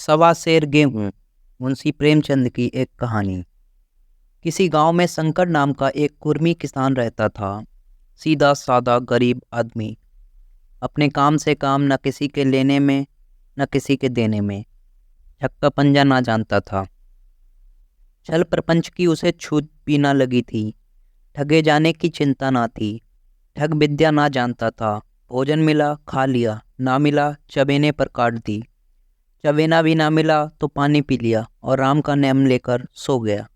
सवा सेर गेहूं। मुंशी प्रेमचंद की एक कहानी। किसी गांव में शंकर नाम का एक कुर्मी किसान रहता था। सीधा सादा गरीब आदमी, अपने काम से काम, न किसी के लेने में न किसी के देने में, झक्का पंजा ना जानता था। छल प्रपंच की उसे छूत भी ना लगी थी। ठगे जाने की चिंता ना थी। ठग विद्या ना जानता था। भोजन मिला खा लिया, ना मिला चबेने पर काट दी। चबेना भी ना मिला तो पानी पी लिया और राम का नाम लेकर सो गया।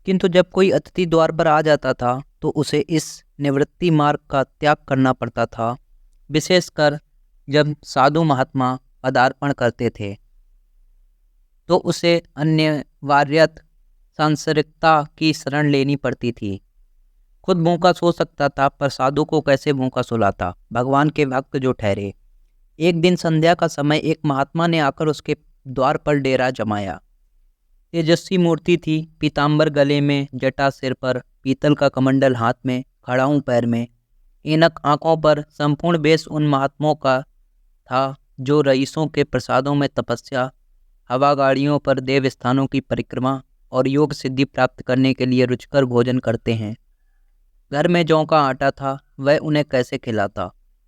किंतु जब कोई अतिथि द्वार पर आ जाता था तो उसे इस निवृत्ति मार्ग का त्याग करना पड़ता था, विशेषकर जब साधु महात्मा पदार्पण करते थे तो उसे अनिवार्यत सांसारिकता की शरण लेनी पड़ती थी। खुद भूखा सो सकता था पर साधु को कैसे भूखा सुलाता, भगवान के भक्त जो ठहरे। एक दिन संध्या का समय एक महात्मा ने आकर उसके द्वार पर डेरा जमाया। तेजस्वी मूर्ति थी, पीताम्बर गले में, जटा सिर पर, पीतल का कमंडल हाथ में, खड़ाऊं पैर में, ऐनक आंखों पर। संपूर्ण वेश उन महात्माओं का था जो रईसों के प्रसादों में तपस्या, हवा गाड़ियों पर देव स्थानों की परिक्रमा और योग सिद्धि प्राप्त करने के लिए रुचिकर भोजन करते हैं। घर में जौ का आटा था, वह उन्हें कैसे खिलाता।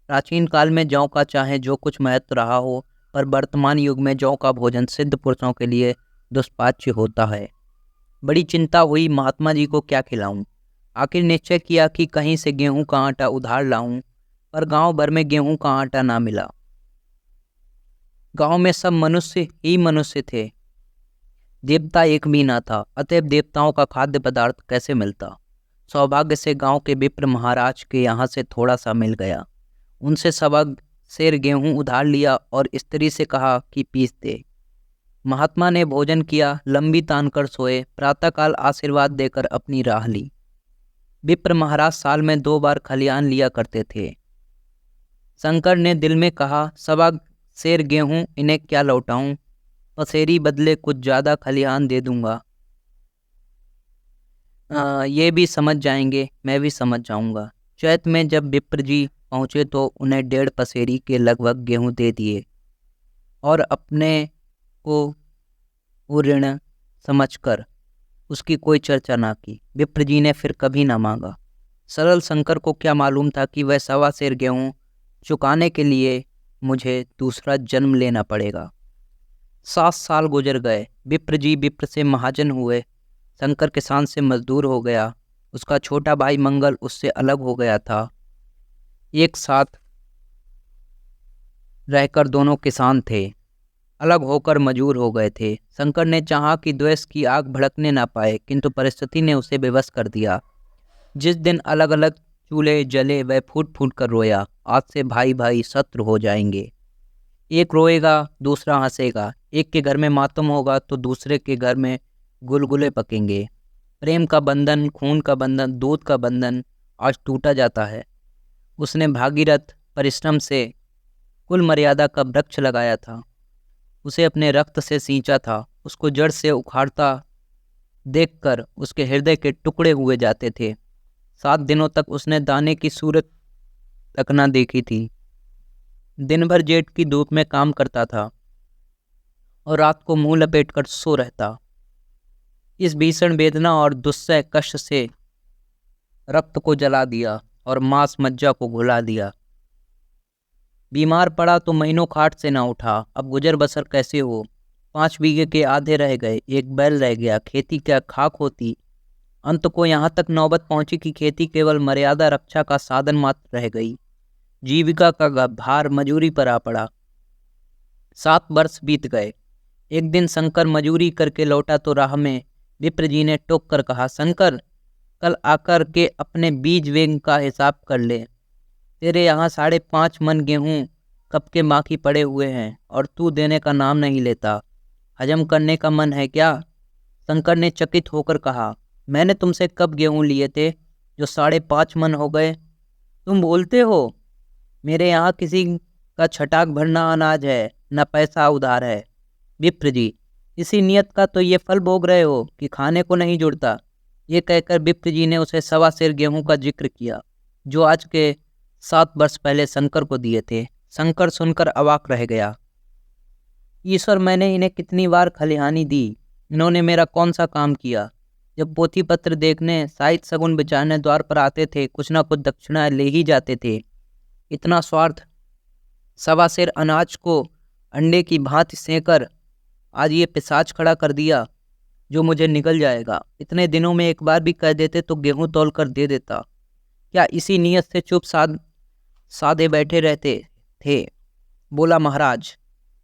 प्राचीन काल में जौ का चाहे जो कुछ महत्व रहा हो, पर वर्तमान युग में जौ का भोजन सिद्ध पुरुषों के लिए दुष्पाच्य होता है। बड़ी चिंता हुई, महात्मा जी को क्या खिलाऊं। आखिर निश्चय किया कि कहीं से गेहूं का आटा उधार लाऊं, पर गांव भर में गेहूं का आटा ना मिला। गांव में सब मनुष्य ही मनुष्य थे, देवता एक भी ना था, अतएव देवताओं का खाद्य पदार्थ कैसे मिलता। सौभाग्य से गांव के विप्र महाराज के यहाँ से थोड़ा सा मिल गया। उनसे सवा सेर गेहूं उधार लिया और स्त्री से कहा कि पीस दे। महात्मा ने भोजन किया, लंबी तान कर सोए, प्रातःकाल आशीर्वाद देकर अपनी राह ली। विप्र महाराज साल में 2 बार खलियान लिया करते थे। शंकर ने दिल में कहा, सवा सेर गेहूं इन्हें क्या लौटाऊं, पसेरी बदले कुछ ज्यादा खलियान दे दूंगा। ये भी समझ जाएंगे, मैं भी समझ जाऊंगा। चैत में जब विप्र जी पहुंचे तो उन्हें 1.5 पसेरी के लगभग गेहूं दे दिए और अपने को वो ऋण समझकर उसकी कोई चर्चा ना की। विप्र जी ने फिर कभी ना मांगा। सरल शंकर को क्या मालूम था कि वह सवा सेर गेहूं चुकाने के लिए मुझे दूसरा जन्म लेना पड़ेगा। 7 साल गुजर गए। विप्र जी विप्र से महाजन हुए। शंकर किसान से मजदूर हो गया। उसका छोटा भाई मंगल उससे अलग हो गया था। एक साथ रहकर दोनों किसान थे, अलग होकर मजूर हो गए थे। शंकर ने चाहा कि द्वेष की आग भड़कने ना पाए, किंतु परिस्थिति ने उसे विवश कर दिया। जिस दिन अलग अलग चूल्हे जले वह फूट फूट कर रोया, आज से भाई भाई शत्रु हो जाएंगे। एक रोएगा दूसरा हंसेगा, एक के घर में मातम होगा तो दूसरे के घर में गुलगुले पकेंगे। प्रेम का बंधन, खून का बंधन, दूध का बंधन आज टूटा जाता है। उसने भागीरथ परिश्रम से कुल मर्यादा का वृक्ष लगाया था, उसे अपने रक्त से सींचा था। उसको जड़ से उखाड़ता देखकर उसके हृदय के टुकड़े हुए जाते थे। 7 दिनों तक उसने दाने की सूरत तक न देखी थी। दिन भर जेठ की धूप में काम करता था और रात को मुंह लपेटकर सो रहता। इस भीषण वेदना और दुस्सह कष्ट से रक्त को जला दिया और मांस मज्जा को घुला दिया। बीमार पड़ा तो महीनों खाट से ना उठा। अब गुजर बसर कैसे हो। 5 बीघे के आधे रह गए, एक बैल रह गया, खेती क्या खाक होती। अंत को यहाँ तक नौबत पहुंची कि खेती केवल मर्यादा रक्षा का साधन मात्र रह गई। जीविका का भार मजूरी पर आ पड़ा। 7 वर्ष बीत गए। एक दिन शंकर मजूरी करके लौटा तो राह में विप्र जी ने टोक कर कहा, शंकर, कल आकर के अपने बीज वेग का हिसाब कर ले। तेरे यहाँ 5.5 मन गेहूं कब के बाकी पड़े हुए हैं और तू देने का नाम नहीं लेता। हजम करने का मन है क्या? शंकर ने चकित होकर कहा, मैंने तुमसे कब गेहूं लिए थे जो 5.5 मन हो गए? तुम बोलते हो? मेरे यहाँ किसी का छटाक भरना अनाज है, न पैसा उधार है। विप्र जी, इसी नियत का तो ये फल भोग रहे हो कि खाने को नहीं जुड़ता। ये कहकर विप्र जी ने उसे सवा सेर गेहूं का जिक्र किया जो आज के 7 वर्ष पहले शंकर को दिए थे। शंकर सुनकर अवाक रह गया। ईश्वर, मैंने इन्हें कितनी बार खलिहानी दी, इन्होंने मेरा कौन सा काम किया। जब पोथी पत्र देखने, साहित्य सगुन बिचारने द्वार पर आते थे, कुछ ना कुछ दक्षिणा ले ही जाते थे। इतना स्वार्थ, सवा सेर अनाज को अंडे की भांति सेंकर आज ये पिशाच खड़ा कर दिया जो मुझे निगल जाएगा। इतने दिनों में एक बार भी कह देते तो गेहूं तौल कर दे देता। क्या इसी नीयत से चुप सादे बैठे रहते थे? बोला महाराज,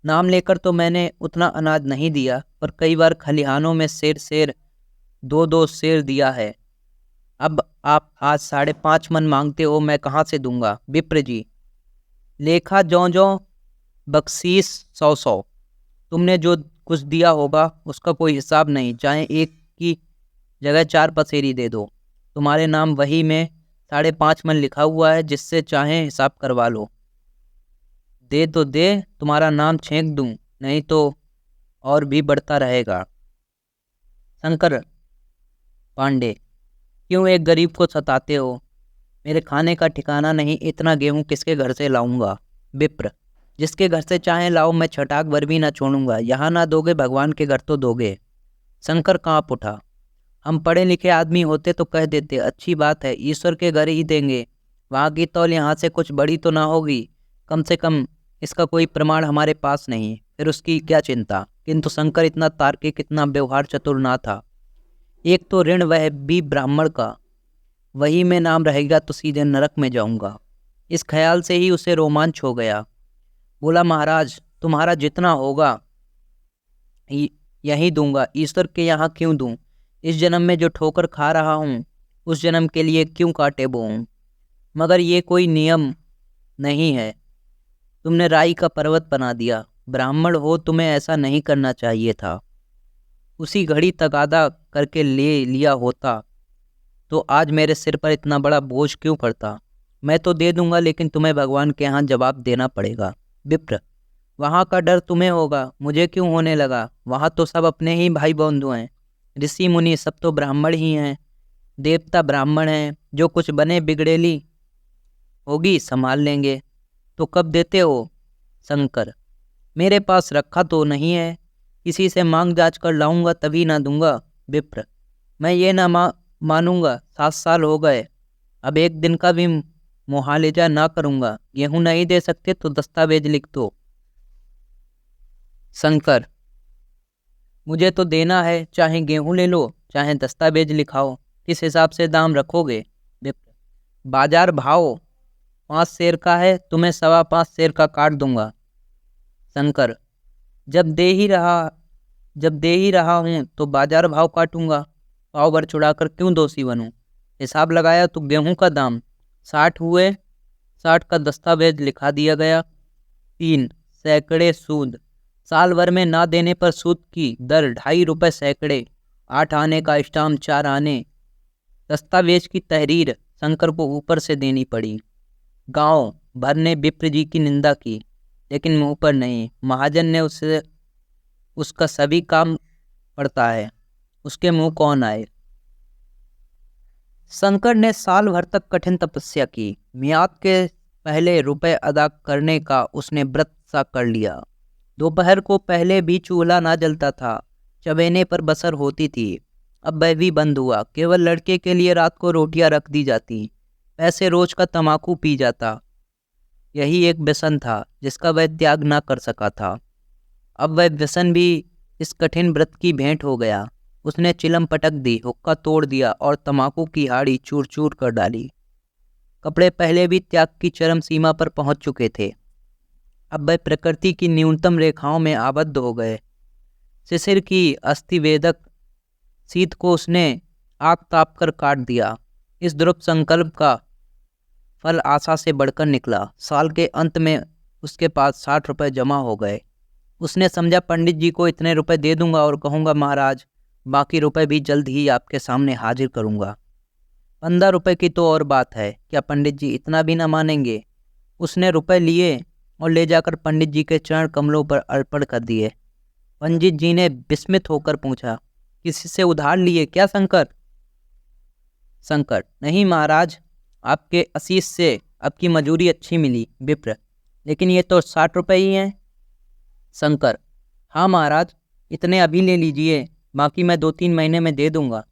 नाम लेकर तो मैंने उतना अनाज नहीं दिया, पर कई बार खलिहानों में सेर दो दो सेर दिया है। अब आप आज 5.5 मन मांगते हो, मैं कहाँ से दूंगा? विप्र जी, लेखा ज्यों बख्शीश 100 तुमने जो कुछ दिया होगा उसका कोई हिसाब नहीं। चाहे एक की जगह 4 पसेरी दे दो, तुम्हारे नाम वही में 5.5 मन लिखा हुआ है, जिससे चाहे हिसाब करवा लो। दे तो दे, तुम्हारा नाम छेंक दूं, नहीं तो और भी बढ़ता रहेगा। शंकर पांडे, क्यों एक गरीब को सताते हो? मेरे खाने का ठिकाना नहीं, इतना गेहूं किसके घर से लाऊंगा? विप्र, जिसके घर से चाहे लाओ, मैं छटाक भर भी ना छोड़ूंगा। यहाँ ना दोगे, भगवान के घर तो दोगे। शंकर कांप उठा। हम पढ़े लिखे आदमी होते तो कह देते, अच्छी बात है, ईश्वर के घर ही देंगे। वहाँ की तौल यहाँ से कुछ बड़ी तो ना होगी, कम से कम इसका कोई प्रमाण हमारे पास नहीं, फिर उसकी क्या चिंता। किंतु शंकर इतना तार्किक, इतना व्यवहार चतुर ना था। एक तो ऋण वह भी ब्राह्मण का, वही में नाम रहेगा तो सीधे नरक में जाऊंगा। इस ख्याल से ही उसे रोमांच हो गया। बोला, महाराज, तुम्हारा जितना होगा यही दूंगा, ईश्वर के यहाँ क्यों दूं? इस जन्म में जो ठोकर खा रहा हूँ, उस जन्म के लिए क्यों कांटे बोऊं? मगर ये कोई नियम नहीं है, तुमने राई का पर्वत बना दिया। ब्राह्मण हो, तुम्हें ऐसा नहीं करना चाहिए था। उसी घड़ी तगादा करके ले लिया होता तो आज मेरे सिर पर इतना बड़ा बोझ क्यों पड़ता? मैं तो दे दूंगा, लेकिन तुम्हें भगवान के यहाँ जवाब देना पड़ेगा। विप्र, वहाँ का डर तुम्हें होगा, मुझे क्यों होने लगा? वहाँ तो सब अपने ही भाई बंधु हैं, ऋषि मुनि सब तो ब्राह्मण ही हैं, देवता ब्राह्मण हैं। जो कुछ बने बिगड़ेली होगी संभाल लेंगे। तो कब देते हो? शंकर, मेरे पास रखा तो नहीं है, किसी से मांग जांच कर लाऊंगा तभी ना दूंगा। विप्र, मैं ये ना मानूंगा, 7 साल हो गए, अब एक दिन का भी मुहालिजा ना करूंगा। गेहूं नहीं दे सकते तो दस्तावेज लिख दो। शंकर, मुझे तो देना है, चाहे गेहूं ले लो, चाहे दस्तावेज लिखाओ। किस हिसाब से दाम रखोगे? विप्र, बाजार भाव 5 सेर का है, तुम्हें 5.25 सेर का काट दूंगा। शंकर, जब दे ही रहा हूँ तो बाजार भाव काटूंगा, पाव भर चुड़ाकर क्यों दोषी बनूं? हिसाब लगाया तो गेहूं का दाम 60 हुए, 60 का दस्तावेज लिखा दिया गया। 3 सैकड़े सूद, साल भर में ना देने पर सूद की दर 2.5 रुपये सैकड़े। 8 आने का स्टाम्प, 4 आने। दस्तावेज की तहरीर शंकर को ऊपर से देनी पड़ी। गांव भर ने विप्र जी की निंदा की, लेकिन मुंह पर नहीं। महाजन ने उसका सभी काम पड़ता है, उसके मुंह कौन आए? शंकर ने साल भर तक कठिन तपस्या की। मियाद के पहले रुपए अदा करने का उसने व्रत सा कर लिया। दोपहर को पहले भी चूल्हा ना जलता था, चबेने पर बसर होती थी। अब वह भी बंद हुआ। केवल लड़के के लिए रात को रोटियां रख दी जाती। पैसे रोज का तमाकू पी जाता। यही एक व्यसन था जिसका वह त्याग ना कर सका था। अब वह व्यसन भी इस कठिन व्रत की भेंट हो गया। उसने चिलम पटक दी, हुक्का तोड़ दिया और तमाकू की हाड़ी चूर चूर कर डाली। कपड़े पहले भी त्याग की चरम सीमा पर पहुंच चुके थे, अब वह प्रकृति की न्यूनतम रेखाओं में आबद्ध हो गए। शिशिर की अस्थिवेदक शीत को उसने आग ताप कर काट दिया। इस दृढ़ संकल्प का फल आशा से बढ़कर निकला। साल के अंत में उसके पास 60 रुपये जमा हो गए। उसने समझा, पंडित जी को इतने रुपए दे दूंगा और कहूँगा, महाराज बाकी रुपए भी जल्द ही आपके सामने हाजिर करूँगा। 15 रुपये की तो और बात है, क्या पंडित जी इतना भी ना मानेंगे? उसने रुपए लिए और ले जाकर पंडित जी के चरण कमलों पर अर्पण कर दिए। पंडित जी ने विस्मित होकर पूछा, किसी से उधार लिए क्या शंकर? शंकर, नहीं महाराज, आपके आशीष से आपकी मजूरी अच्छी मिली। विप्र, लेकिन ये तो 60 रुपये ही हैं। शंकर, हाँ महाराज, इतने अभी ले लीजिए, बाकी मैं 2-3 महीने में दे दूंगा।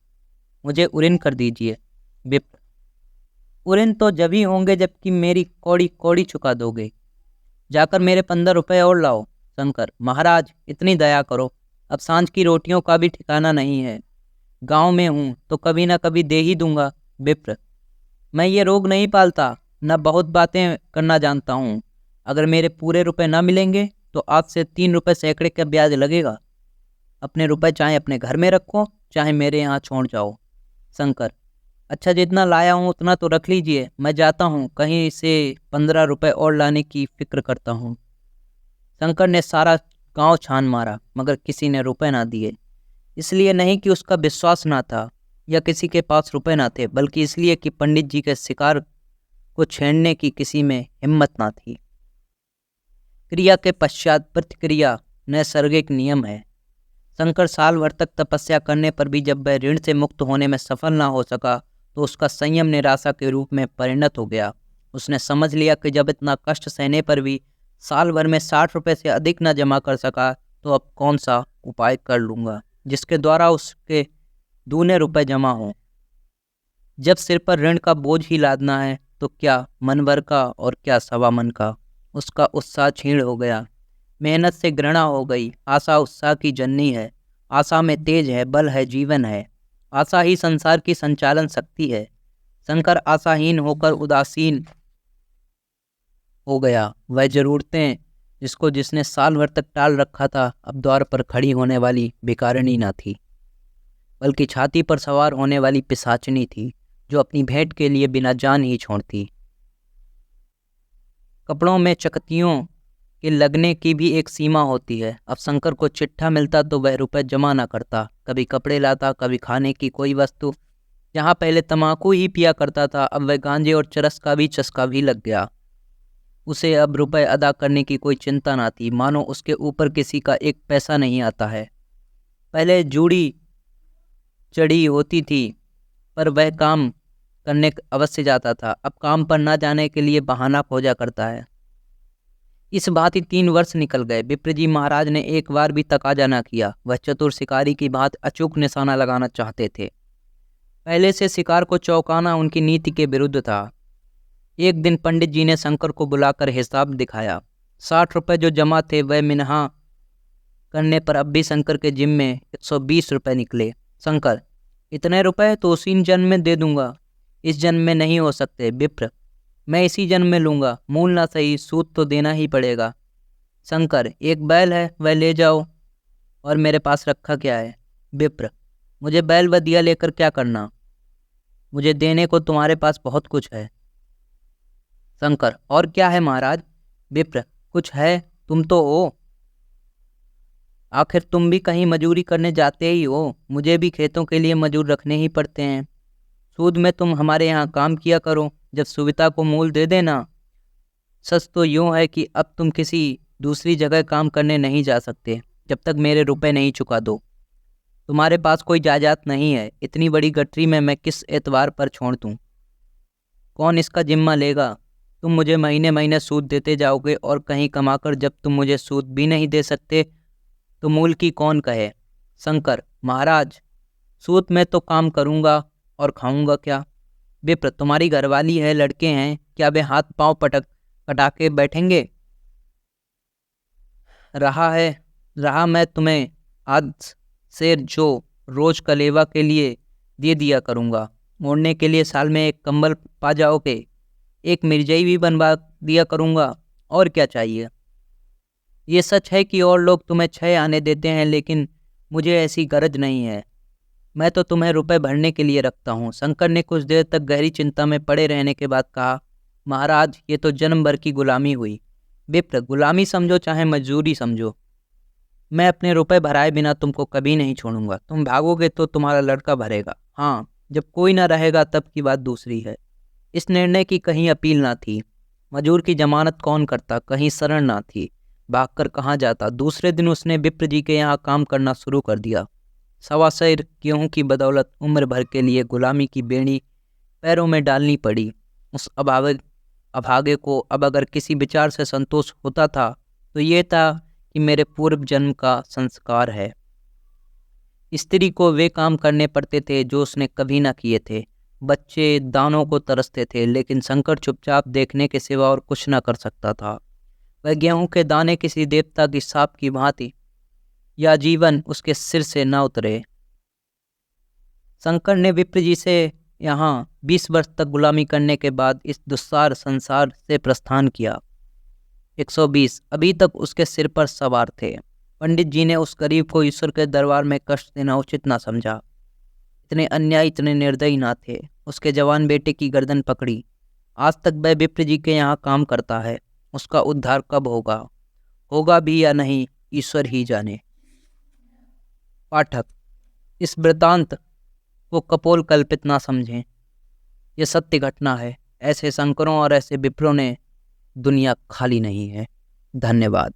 मुझे उऋण कर दीजिए। विप्र, उऋण तो जब ही होंगे जबकि मेरी कौड़ी कौड़ी चुका दोगे। जाकर मेरे 15 रुपए और लाओ। शंकर, महाराज इतनी दया करो, अब सांझ की रोटियों का भी ठिकाना नहीं है। गांव में हूँ तो कभी ना कभी दे ही दूंगा। विप्र, मैं ये रोग नहीं पालता, न बहुत बातें करना जानता हूँ। अगर मेरे पूरे रुपए ना मिलेंगे तो आज से 3 रुपए सैकड़े का ब्याज लगेगा। अपने रुपए चाहे अपने घर में रखो, चाहे मेरे यहाँ छोड़ जाओ। शंकर, अच्छा जितना लाया हूँ उतना तो रख लीजिए, मैं जाता हूँ, कहीं से 15 रुपए और लाने की फिक्र करता हूँ। शंकर ने सारा गांव छान मारा मगर किसी ने रुपए ना दिए। इसलिए नहीं कि उसका विश्वास ना था या किसी के पास रुपए ना थे, बल्कि इसलिए कि पंडित जी के शिकार को छेड़ने की किसी में हिम्मत ना थी। क्रिया के पश्चात प्रतिक्रिया नैसर्गिक नियम है। शंकर साल भर तक तपस्या करने पर भी जब वह ऋण से मुक्त होने में सफल ना हो सका तो उसका संयम निराशा के रूप में परिणत हो गया। उसने समझ लिया कि जब इतना कष्ट सहने पर भी साल भर में 60 रुपए से अधिक न जमा कर सका तो अब कौन सा उपाय कर लूँगा जिसके द्वारा उसके दूने रुपए जमा हों। जब सिर पर ऋण का बोझ ही लादना है तो क्या मन भर का और क्या सवा मन का। उसका उत्साह क्षीण हो गया, मेहनत से घृणा हो गई। आशा उत्साह की जननी है, आशा में तेज है, बल है, जीवन है। आशा ही संसार की संचालन शक्ति है। शंकर आशाहीन होकर उदासीन हो गया। वह जरूरतें जिसको जिसने साल भर तक टाल रखा था अब द्वार पर खड़ी होने वाली भिखारिणी न थी, बल्कि छाती पर सवार होने वाली पिशाचिनी थी जो अपनी भेंट के लिए बिना जान ही छोड़ती। कपड़ों में चकतियों के लगने की भी एक सीमा होती है। अब शंकर को चिट्ठा मिलता तो वह रुपए जमा ना करता, कभी कपड़े लाता, कभी खाने की कोई वस्तु। जहाँ पहले तम्बाकू ही पिया करता था अब वह गांजे और चरस का भी चस्का भी लग गया। उसे अब रुपए अदा करने की कोई चिंता ना थी, मानो उसके ऊपर किसी का एक पैसा नहीं आता है। पहले जूड़ी चढ़ी होती थी पर वह काम करने अवश्य जाता था, अब काम पर ना जाने के लिए बहाना खोजा करता है। इस बात ही 3 वर्ष निकल गए। विप्र जी महाराज ने एक बार भी तकाजा न किया। वह चतुर शिकारी की बात अचूक निशाना लगाना चाहते थे। पहले से शिकार को चौंकाना उनकी नीति के विरुद्ध था। एक दिन पंडित जी ने शंकर को बुलाकर हिसाब दिखाया। 60 रुपए जो जमा थे वह मिन्हा करने पर अब भी शंकर के जिम में 120 रुपए निकले। शंकर, इतने रुपए तो उसी जन्म में दे दूंगा, इस जन्म में नहीं हो सकते। विप्र, मैं इसी जन्म में लूँगा, मूल ना सही सूद तो देना ही पड़ेगा। शंकर, एक बैल है वह ले जाओ, और मेरे पास रखा क्या है। विप्र, मुझे बैल व दिया लेकर क्या करना, मुझे देने को तुम्हारे पास बहुत कुछ है। शंकर, और क्या है महाराज। विप्र, कुछ है, तुम तो हो, आखिर तुम भी कहीं मजूरी करने जाते ही हो, मुझे भी खेतों के लिए मजूर रखने ही पड़ते हैं। सूद में तुम हमारे यहाँ काम किया करो, जब सुविधा को मूल दे देना। सच तो यूँ है कि अब तुम किसी दूसरी जगह काम करने नहीं जा सकते जब तक मेरे रुपए नहीं चुका दो। तुम्हारे पास कोई जायदाद नहीं है, इतनी बड़ी गठरी में मैं किस एतबार पर छोड़ दूँ। कौन इसका जिम्मा लेगा। तुम मुझे महीने महीने सूद देते जाओगे और कहीं कमाकर जब तुम मुझे सूद भी नहीं दे सकते तो मूल की कौन कहे। शंकर, महाराज सूद में तो काम करूँगा और खाऊंगा क्या। विप्र, तुम्हारी घरवाली है, लड़के हैं, क्या वे हाथ पांव कटा के बैठेंगे। रहा मैं तुम्हें आज से जो रोज कलेवा के लिए दे दिया करूँगा, ओढ़ने के लिए साल में एक कंबल पा जाओगे, एक मिर्जाई भी बनवा दिया करूँगा, और क्या चाहिए। ये सच है कि और लोग तुम्हें 6 आने देते हैं, लेकिन मुझे ऐसी गरज नहीं है। मैं तो तुम्हें रुपए भरने के लिए रखता हूँ। शंकर ने कुछ देर तक गहरी चिंता में पड़े रहने के बाद कहा, महाराज ये तो जन्म भर की गुलामी हुई। विप्र, गुलामी समझो चाहे मजदूरी समझो, मैं अपने रुपए भराए बिना तुमको कभी नहीं छोड़ूंगा। तुम भागोगे तो तुम्हारा लड़का भरेगा, हाँ जब कोई ना रहेगा तब की बात दूसरी है। इस निर्णय की कहीं अपील ना थी। मजूर की जमानत कौन करता, कहीं शरण ना थी, भागकर कहाँ जाता। दूसरे दिन उसने विप्र जी के यहाँ काम करना शुरू कर दिया। 1.25 गेहूं की बदौलत उम्र भर के लिए गुलामी की बेड़ी पैरों में डालनी पड़ी। उस अभागे को अब अगर किसी विचार से संतोष होता था तो ये था कि मेरे पूर्व जन्म का संस्कार है। स्त्री को वे काम करने पड़ते थे जो उसने कभी ना किए थे। बच्चे दानों को तरसते थे, लेकिन शंकर चुपचाप देखने के सिवा और कुछ ना कर सकता था। वह गेहूं के दाने किसी देवता की शाप की भांति या जीवन उसके सिर से न उतरे। शंकर ने विप्र जी से यहाँ 20 वर्ष तक गुलामी करने के बाद इस दुस्सार संसार से प्रस्थान किया। 120 अभी तक उसके सिर पर सवार थे। पंडित जी ने उस गरीब को ईश्वर के दरबार में कष्ट देना उचित ना समझा। इतने अन्याय, इतने निर्दयी ना थे। उसके जवान बेटे की गर्दन पकड़ी। आज तक वह विप्र जी के यहाँ काम करता है। उसका उद्धार कब होगा भी या नहीं, ईश्वर ही जाने। पाठक, इस वृतांत को कपोल कल्पित ना समझें। यह सत्य घटना है। ऐसे शंकरों और ऐसे विप्रों ने दुनिया खाली नहीं है। धन्यवाद।